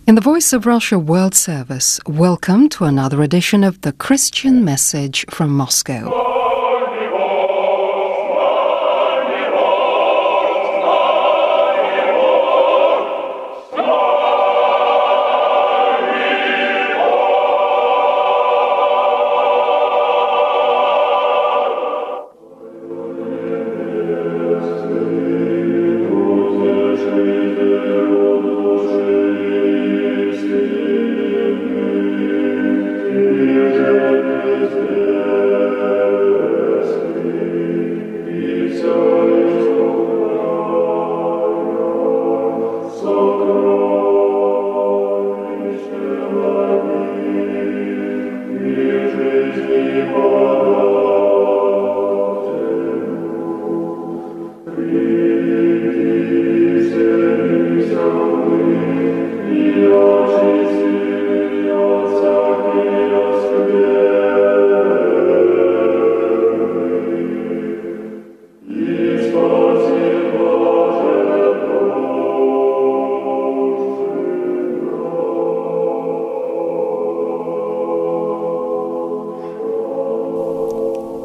In the Voice of Russia World Service, welcome to another edition of the Christian Message from Moscow.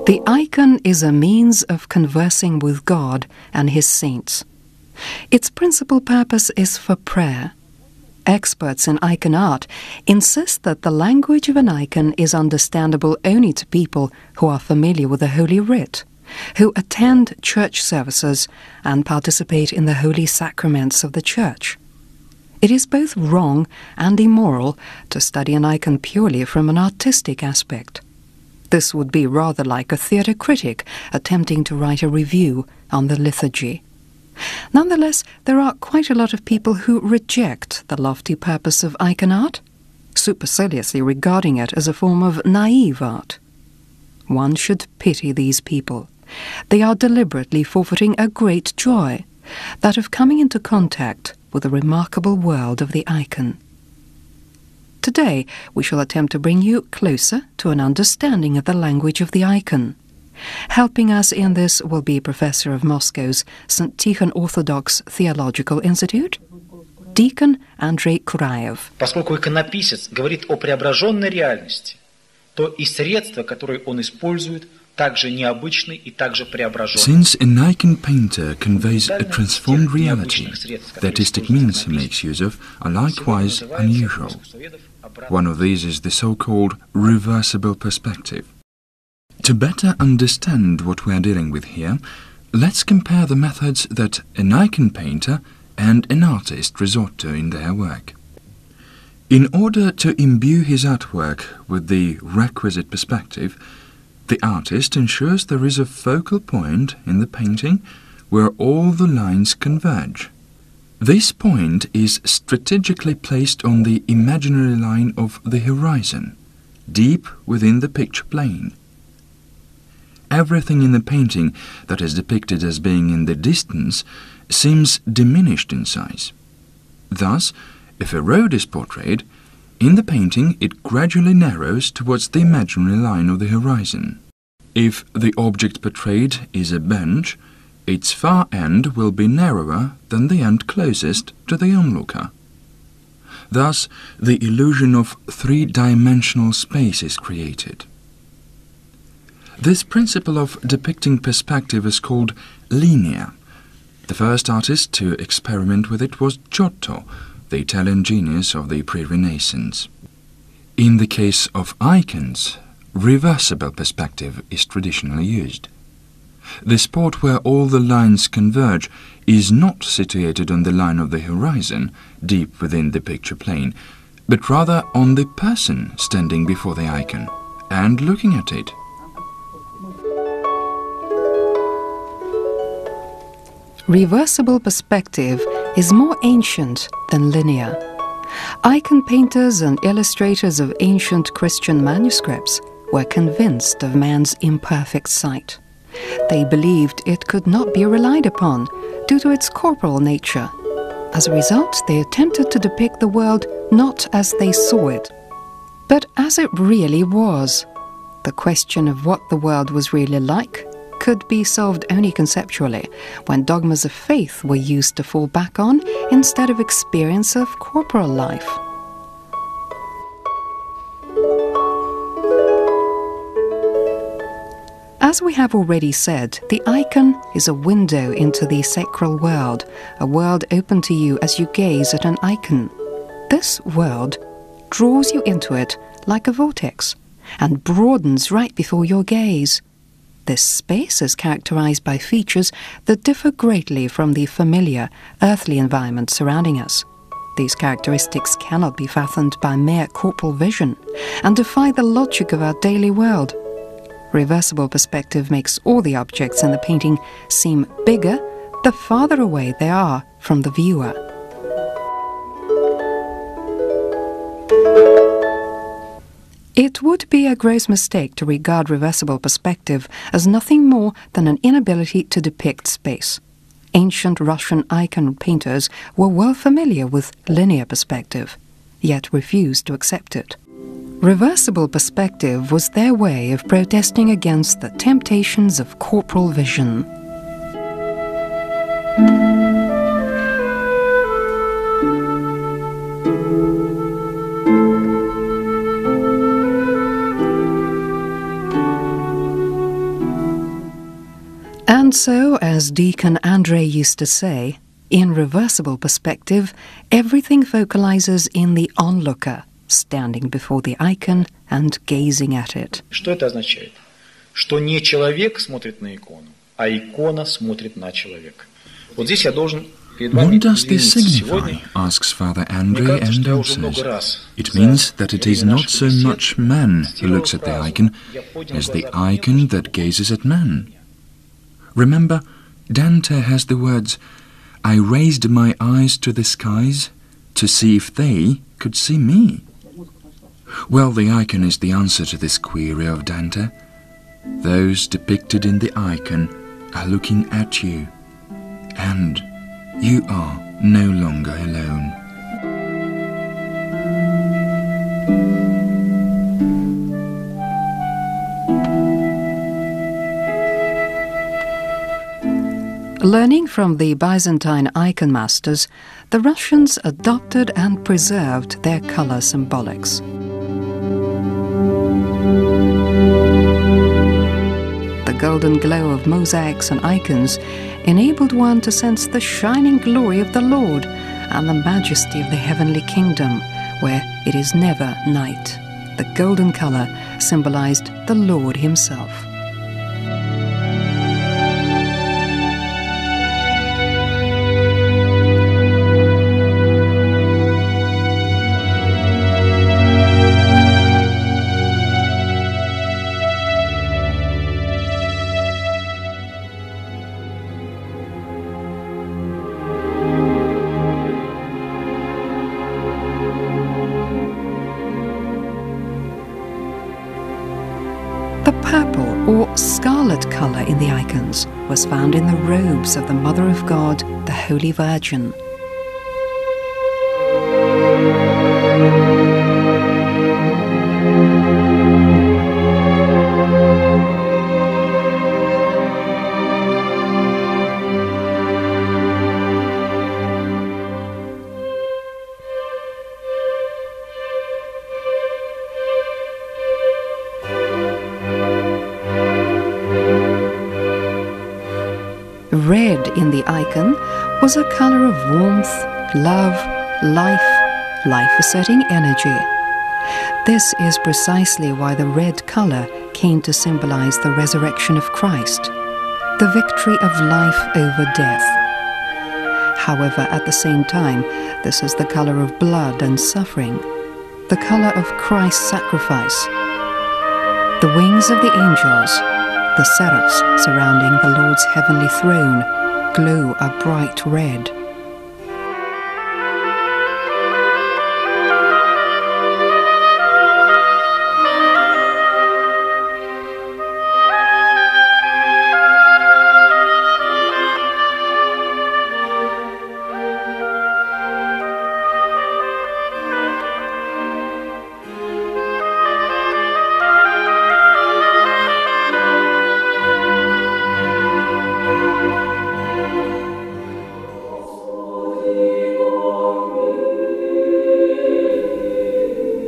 The icon is a means of conversing with God and His saints. Its principal purpose is for prayer. Experts in icon art insist that the language of an icon is understandable only to people who are familiar with the Holy Writ, who attend church services and participate in the holy sacraments of the Church. It is both wrong and immoral to study an icon purely from an artistic aspect. This would be rather like a theatre critic attempting to write a review on the liturgy. Nonetheless, there are quite a lot of people who reject the lofty purpose of icon art, superciliously regarding it as a form of naive art. One should pity these people. They are deliberately forfeiting a great joy, that of coming into contact with the remarkable world of the icon. Today, we shall attempt to bring you closer to an understanding of the language of the icon. Helping us in this will be Professor of Moscow's St. Tikhon Orthodox Theological Institute, Deacon Andrei Kuraev. Поскольку иконописец говорит о преображенной реальности, то и средства, которые он использует, также необычны и также преображенны. Since an icon painter conveys a transformed reality, the artistic means he makes use of are likewise unusual. One of these is the so-called reversible perspective. To better understand what we are dealing with here, let's compare the methods that an icon painter and an artist resort to in their work. In order to imbue his artwork with the requisite perspective, the artist ensures there is a focal point in the painting where all the lines converge. This point is strategically placed on the imaginary line of the horizon, deep within the picture plane. Everything in the painting that is depicted as being in the distance seems diminished in size. Thus, if a road is portrayed, in the painting it gradually narrows towards the imaginary line of the horizon. If the object portrayed is a bench, its far end will be narrower than the end closest to the onlooker. Thus, the illusion of three-dimensional space is created. This principle of depicting perspective is called linear. The first artist to experiment with it was Giotto, the Italian genius of the pre-Renaissance. In the case of icons, reversible perspective is traditionally used. The spot where all the lines converge is not situated on the line of the horizon, deep within the picture plane, but rather on the person standing before the icon and looking at it. Reversible perspective is more ancient than linear. Icon painters and illustrators of ancient Christian manuscripts were convinced of man's imperfect sight. They believed it could not be relied upon due to its corporal nature. As a result, they attempted to depict the world not as they saw it, but as it really was. The question of what the world was really like could be solved only conceptually, when dogmas of faith were used to fall back on instead of experience of corporal life. As we have already said, the icon is a window into the sacral world, a world open to you as you gaze at an icon. This world draws you into it like a vortex and broadens right before your gaze. This space is characterized by features that differ greatly from the familiar, earthly environment surrounding us. These characteristics cannot be fathomed by mere corporal vision and defy the logic of our daily world. Reversible perspective makes all the objects in the painting seem bigger the farther away they are from the viewer. It would be a gross mistake to regard reversible perspective as nothing more than an inability to depict space. Ancient Russian icon painters were well familiar with linear perspective, yet refused to accept it. Reversible perspective was their way of protesting against the temptations of corporal vision. And so, as Deacon Andrei used to say, in reversible perspective, everything focalizes in the onlooker, standing before the icon and gazing at it. Что это означает? Что не человек смотрит на икону, а икона смотрит на человека. Вот здесь я должен перед вами What does this извиниться. signify? Сегодня Asks Father мне Andrei кажется, что and я уже много answers. раз It means that it is во время not наших so бесед much man who цитировал looks at the фразу icon «Я поднял as the глаза к небу, icon that gazes at man. Remember, Dante has the words, I raised my eyes to the skies to see if they could see me. Well, the icon is the answer to this query of Dante. Those depicted in the icon are looking at you, and you are no longer alone. Learning from the Byzantine icon masters, the Russians adopted and preserved their color symbolics. The golden glow of mosaics and icons enabled one to sense the shining glory of the Lord and the majesty of the heavenly kingdom, where it is never night. The golden color symbolized the Lord himself. The purple or scarlet color in the icons was found in the robes of the Mother of God, the Holy Virgin. Red in the icon was a color of warmth, love, life-asserting energy. This is precisely why the red color came to symbolize the resurrection of Christ, the victory of life over death. However, at the same time, this is the color of blood and suffering, the color of Christ's sacrifice. The wings of the angels, the seraphs surrounding the Lord's heavenly throne, glow a bright red.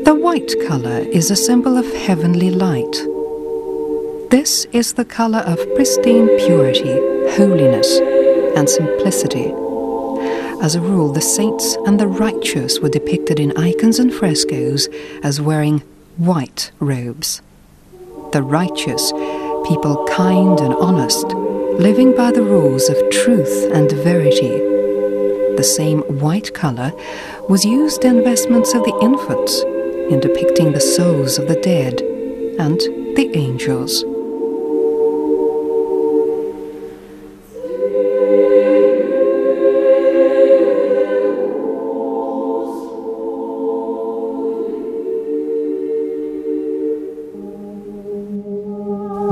The white color is a symbol of heavenly light. This is the color of pristine purity, holiness, and simplicity. As a rule, the saints and the righteous were depicted in icons and frescoes as wearing white robes. The righteous, people kind and honest, living by the rules of truth and verity. The same white color was used in vestments of the infants, in depicting the souls of the dead and the angels.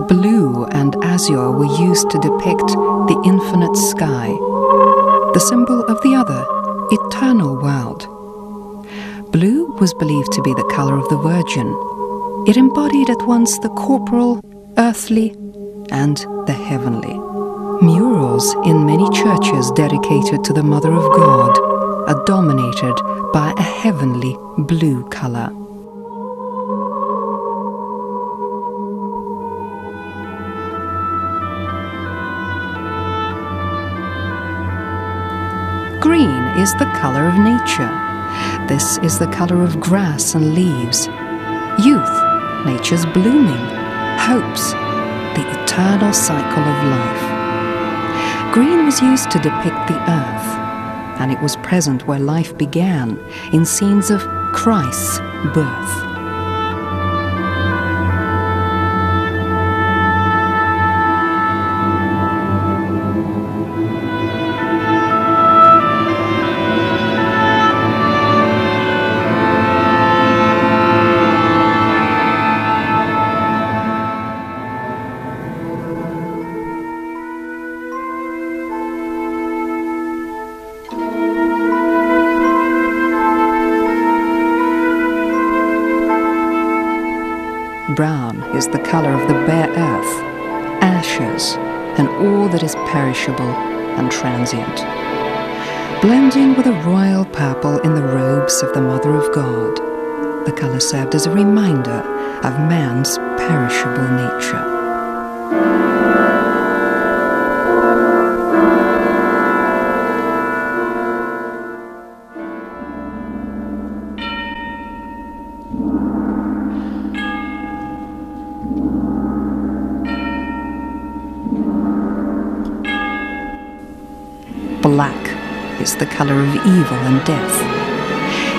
Blue and azure were used to depict the infinite sky, the symbol of the other, eternal world. Blue was believed to be the color of the Virgin. It embodied at once the corporal, earthly, and the heavenly. Murals in many churches dedicated to the Mother of God are dominated by a heavenly blue color. Green is the color of nature. This is the color of grass and leaves. Youth, nature's blooming, hopes, the eternal cycle of life. Green was used to depict the earth, and it was present where life began, in scenes of Christ's birth. Brown is the color of the bare earth, ashes, and all that is perishable and transient. Blending with a royal purple in the robes of the Mother of God, the color served as a reminder of man's perishable nature. Black is the color of evil and death.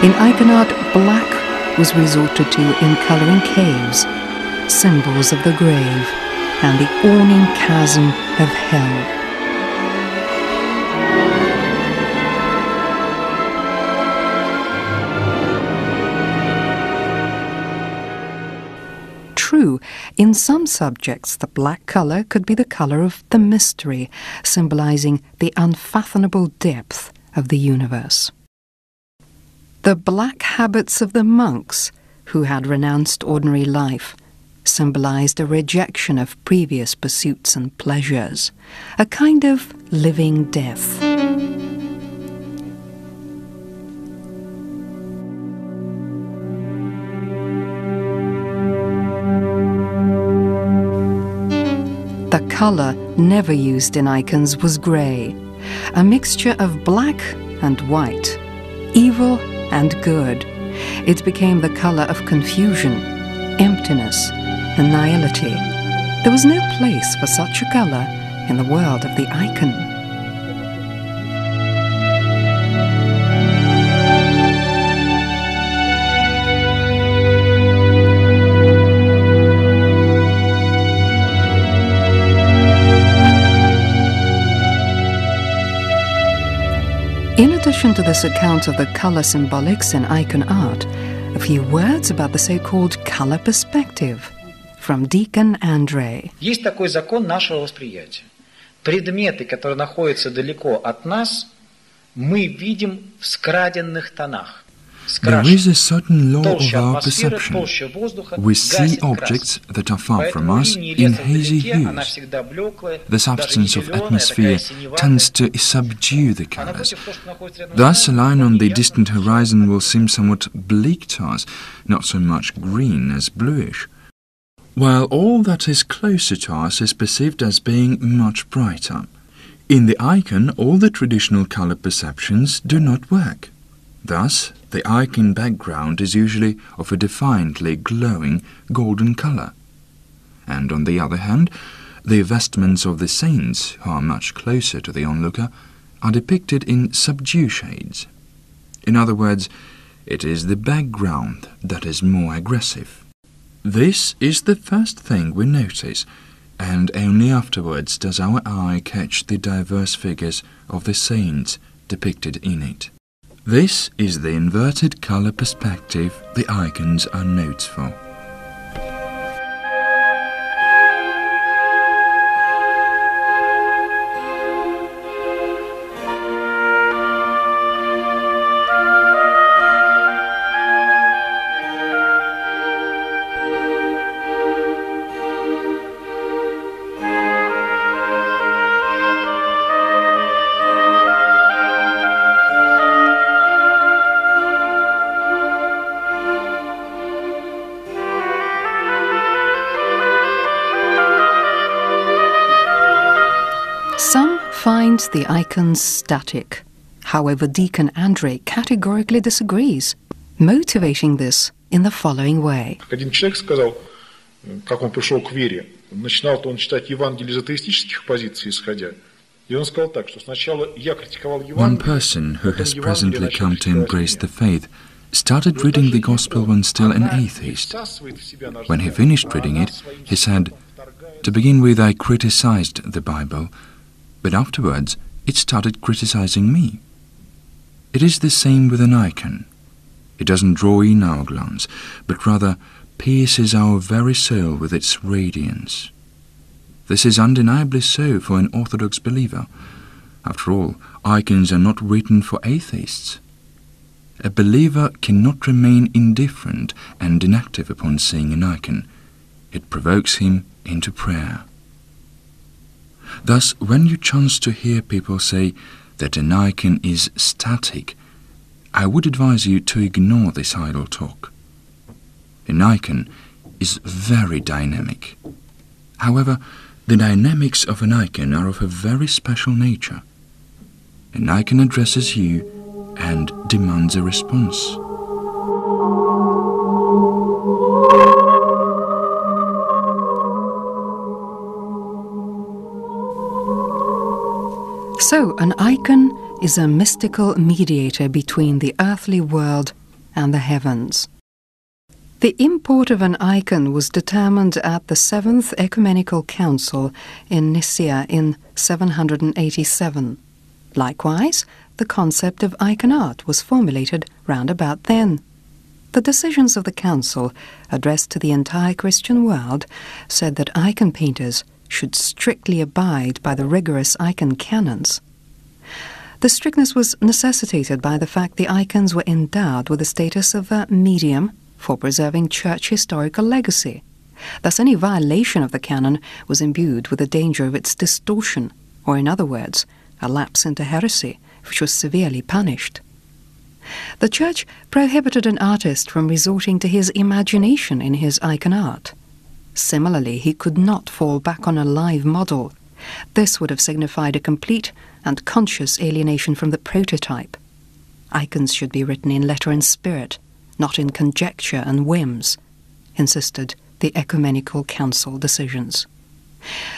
In icon art, black was resorted to in coloring caves, symbols of the grave and the awning chasm of hell. True, in some subjects the black color could be the color of the mystery, symbolizing the unfathomable depth of the universe. The black habits of the monks, who had renounced ordinary life, symbolized a rejection of previous pursuits and pleasures, a kind of living death. The color never used in icons was grey, a mixture of black and white, evil and good. It became the color of confusion, emptiness, and nihility. There was no place for such a color in the world of the icon. In addition to this account of the color symbolics in icon art, a few words about the so-called color perspective from Deacon Andre. Есть такой закон нашего восприятия. Предметы, которые находятся далеко от нас, мы видим в скраденных тонах. There is a certain law of our perception. We see objects that are far from us in hazy hues. The substance of atmosphere tends to subdue the colors. Thus, a line on the distant horizon will seem somewhat bleak to us, not so much green as bluish. while all that is closer to us is perceived as being much brighter. In the icon, all the traditional color perceptions do not work. Thus, the icon background is usually of a defiantly glowing golden color. And on the other hand, the vestments of the saints, who are much closer to the onlooker, are depicted in subdued shades. In other words, it is the background that is more aggressive. This is the first thing we notice, and only afterwards does our eye catch the diverse figures of the saints depicted in it. This is the inverted color perspective the icons are notes for. Some find the icons static. However, Deacon Andrei categorically disagrees, motivating this in the following way. Один человек сказал, как он пришел к вере. Начинал-то он читать Евангелие из атеистических позиций исходя. И он сказал так, что сначала я критиковал Евангелие. One person who has presently come to embrace the faith started reading the Gospel when still an atheist. When he finished reading it, he said, "To begin with, I criticized the Bible, but afterwards it started criticizing me." It is the same with an icon. It doesn't draw in our glance, but rather pierces our very soul with its radiance. This is undeniably so for an Orthodox believer. After all, icons are not written for atheists. A believer cannot remain indifferent and inactive upon seeing an icon. It provokes him into prayer. Thus, when you chance to hear people say that an icon is static, I would advise you to ignore this idle talk. An icon is very dynamic. However, the dynamics of an icon are of a very special nature. An icon addresses you and demands a response. So, an icon is a mystical mediator between the earthly world and the heavens. The import of an icon was determined at the Seventh Ecumenical Council in Nicaea in 787. Likewise, the concept of icon art was formulated round about then. The decisions of the Council, addressed to the entire Christian world, said that icon painters should strictly abide by the rigorous icon canons. The strictness was necessitated by the fact the icons were endowed with the status of a medium for preserving church historical legacy. Thus any violation of the canon was imbued with the danger of its distortion, or in other words, a lapse into heresy, which was severely punished. The Church prohibited an artist from resorting to his imagination in his icon art. Similarly, he could not fall back on a live model. This would have signified a complete and conscious alienation from the prototype. Icons should be written in letter and spirit, not in conjecture and whims, insisted the Ecumenical Council decisions.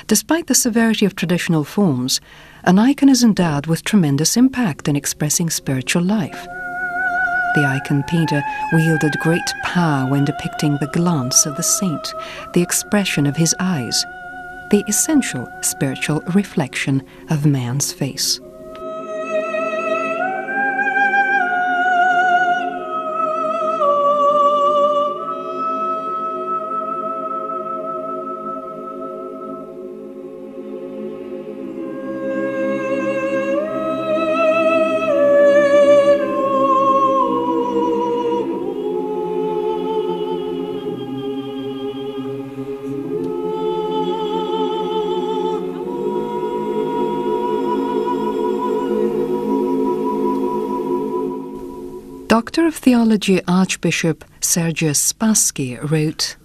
Despite the severity of traditional forms, an icon is endowed with tremendous impact in expressing spiritual life. The icon painter wielded great power when depicting the glance of the saint, the expression of his eyes, the essential spiritual reflection of man's face. Doctor of Theology Archbishop Sergius Spassky wrote,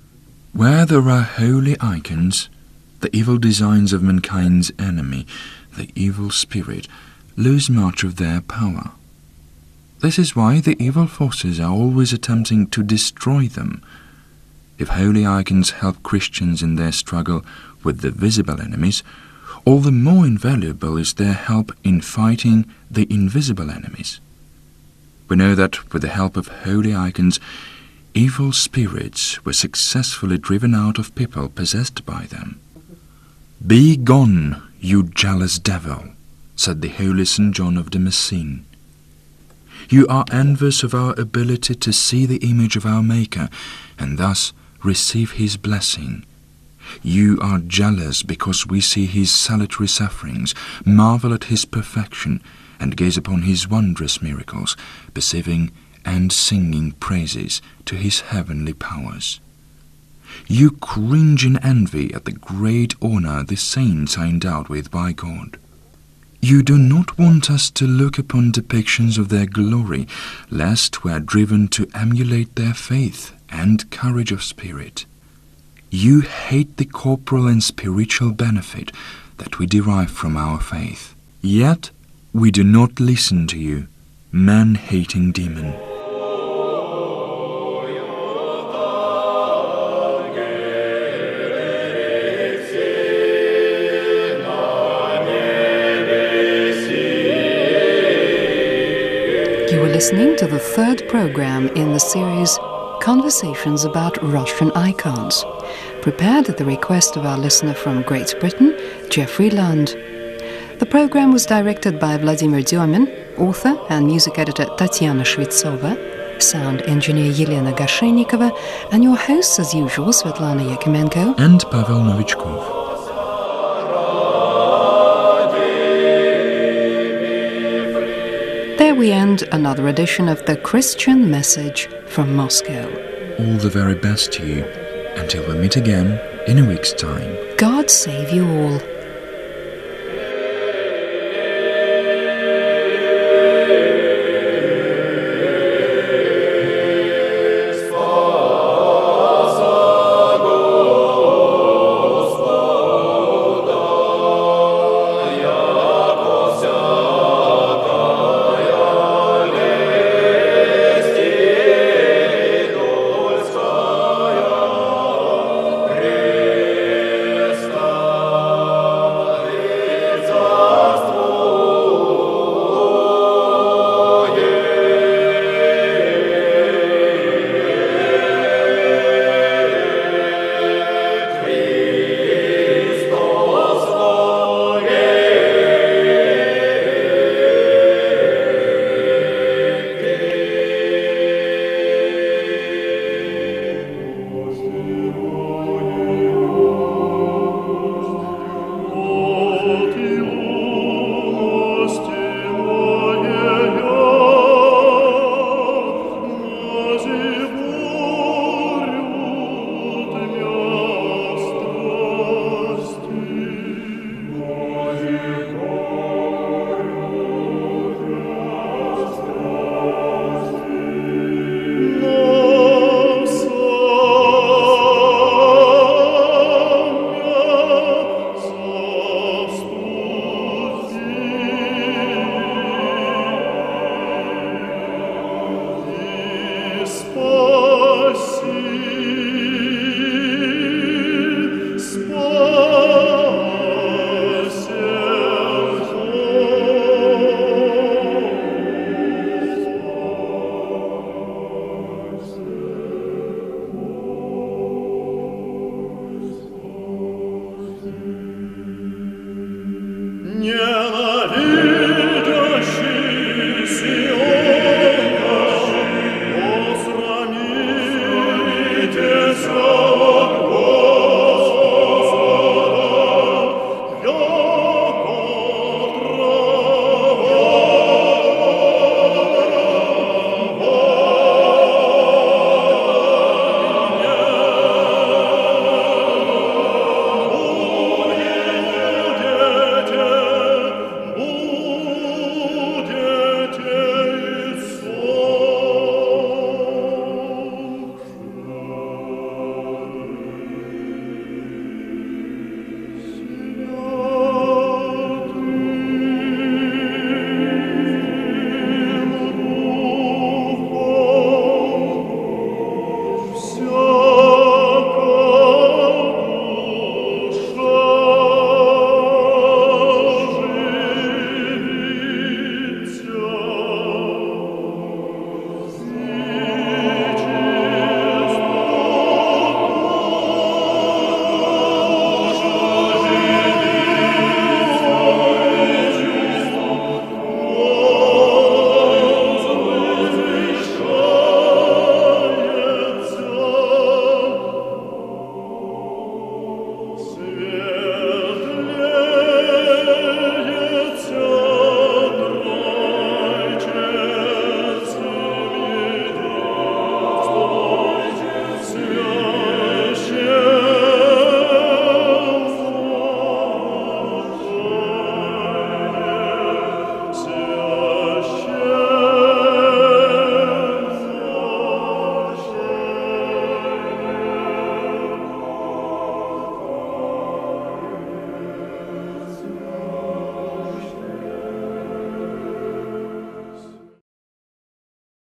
Where there are holy icons, the evil designs of mankind's enemy, the evil spirit, lose much of their power. This is why the evil forces are always attempting to destroy them. If holy icons help Christians in their struggle with the visible enemies, all the more invaluable is their help in fighting the invisible enemies. We know that with the help of holy icons, evil spirits were successfully driven out of people possessed by them. "Be gone, you jealous devil," said the holy St. John of Damascene. "You are envious of our ability to see the image of our Maker and thus receive his blessing. You are jealous because we see his salutary sufferings, marvel at his perfection, and gaze upon his wondrous miracles, perceiving and singing praises to his heavenly powers. You cringe in envy at the great honor the saints are endowed with by God. You do not want us to look upon depictions of their glory, lest we are driven to emulate their faith and courage of spirit. You hate the corporal and spiritual benefit that we derive from our faith. Yet we do not listen to you, man-hating demon." You were listening to the third program in the series Conversations about Russian Icons, prepared at the request of our listener from Great Britain, Jeffrey Lund. The program was directed by Vladimir Diomin, author and music editor Tatiana Shvetsova, sound engineer Yelena Gashenikova, and your hosts as usual, Svetlana Yakimenko and Pavel Novichkov. There we end another edition of the Christian Message from Moscow. All the very best to you, until we meet again in a week's time. God save you all.